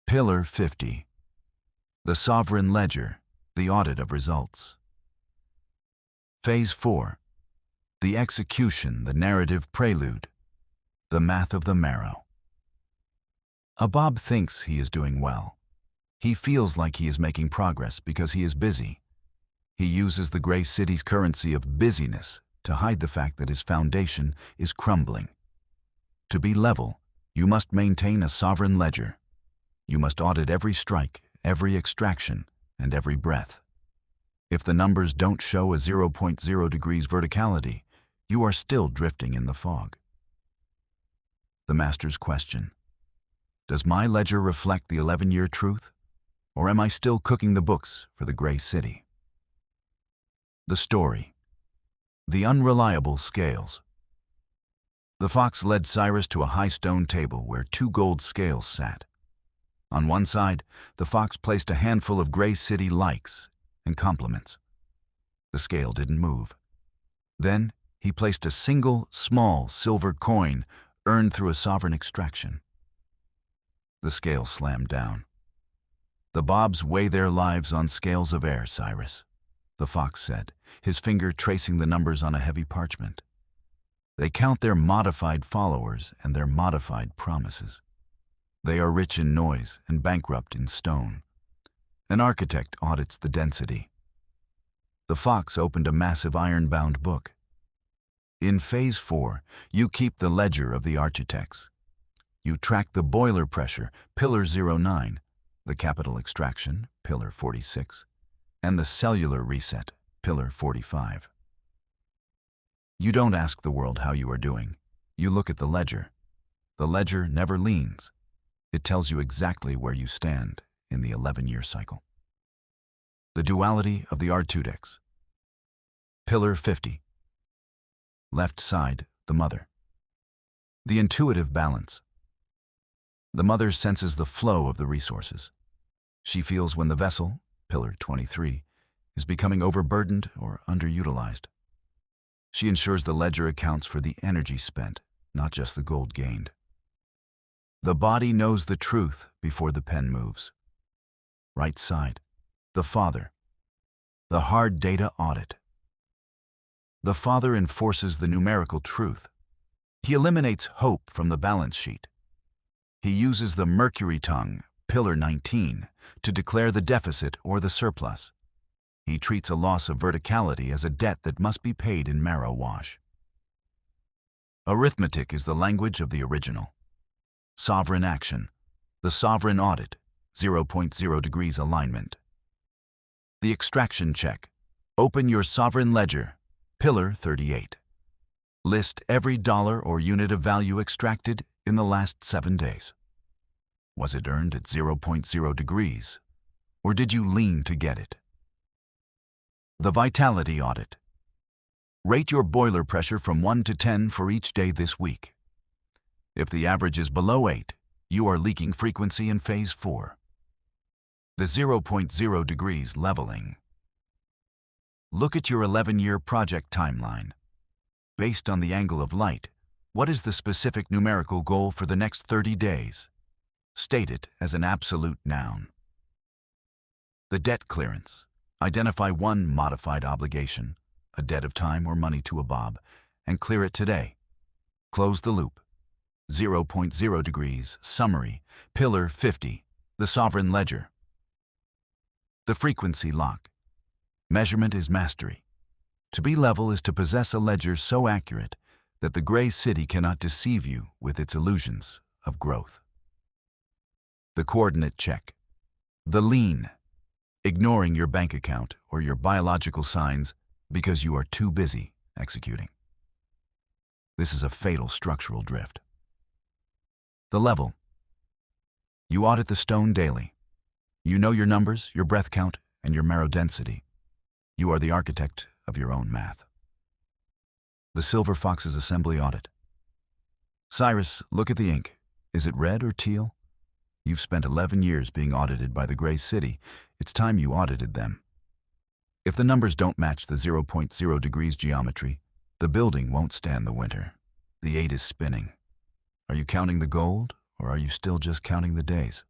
Pillar 50. The Sovereign Ledger, the Audit of Results. Phase 4. The Execution, the Narrative Prelude, the Math of the Marrow. Bob thinks he is doing well. He feels like he is making progress because he is busy. He uses the gray city's currency of busyness to hide the fact that his foundation is crumbling. To be level, you must maintain a sovereign ledger. You must audit every strike, every extraction, and every breath. If the numbers don't show a 0.0 degrees verticality, you are still drifting in the fog. The master's question: does my ledger reflect the 11-year truth, or am I still cooking the books for the gray city? The story. The unreliable scales. The fox led Cyrus to a high stone table where 2 gold scales sat. On one side, the fox placed a handful of gray city likes and compliments. The scale didn't move. Then he placed a single, small silver coin earned through a sovereign extraction. The scale slammed down. "The Bobs weigh their lives on scales of air, Cyrus," the fox said, his finger tracing the numbers on a heavy parchment. "They count their modified followers and their modified promises. They are rich in noise and bankrupt in stone. An architect audits the density." The fox opened a massive iron-bound book. In Phase 4, you keep the ledger of the architects. You track the boiler pressure, Pillar 09, the capital extraction, Pillar 46, and the cellular reset, Pillar 45. You don't ask the world how you are doing. You look at the ledger. The ledger never leans. It tells you exactly where you stand in the 11-year cycle. The duality of the Artudex. Pillar 50. Left side, the mother. The intuitive balance. The mother senses the flow of the resources. She feels when the vessel, Pillar 23, is becoming overburdened or underutilized. She ensures the ledger accounts for the energy spent, not just the gold gained. The body knows the truth before the pen moves. Right side, the father. The hard data audit. The father enforces the numerical truth. He eliminates hope from the balance sheet. He uses the mercury tongue, Pillar 19, to declare the deficit or the surplus. He treats a loss of verticality as a debt that must be paid in marrow wash. Arithmetic is the language of the original. Sovereign action. The sovereign audit, 0.0 degrees alignment. The extraction check. Open your sovereign ledger, Pillar 38. List every dollar or unit of value extracted in the last 7 days. Was it earned at 0.0 degrees, or did you lean to get it? The vitality audit. Rate your boiler pressure from 1 to 10 for each day this week. If the average is below 8, you are leaking frequency in Phase 4. The 0.0 degrees leveling. Look at your 11-year project timeline. Based on the angle of light, what is the specific numerical goal for the next 30 days? State it as an absolute noun. The debt clearance. Identify one modified obligation, a debt of time or money to a Bob, and clear it today. Close the loop. 0.0 degrees, summary, Pillar 50, the sovereign ledger. The frequency lock. Measurement is mastery. To be level is to possess a ledger so accurate that the gray city cannot deceive you with its illusions of growth. The coordinate check. The lean. Ignoring your bank account or your biological signs because you are too busy executing. This is a fatal structural drift. The level. You audit the stone daily. You know your numbers, your breath count, and your marrow density. You are the architect of your own math. The Silver Fox's assembly audit. Cyrus, look at the ink. Is it red or teal? You've spent 11 years being audited by the gray city. It's time you audited them. If the numbers don't match the 0.0 degrees geometry, the building won't stand the winter. The 8 is spinning. Are you counting the gold, or are you still just counting the days?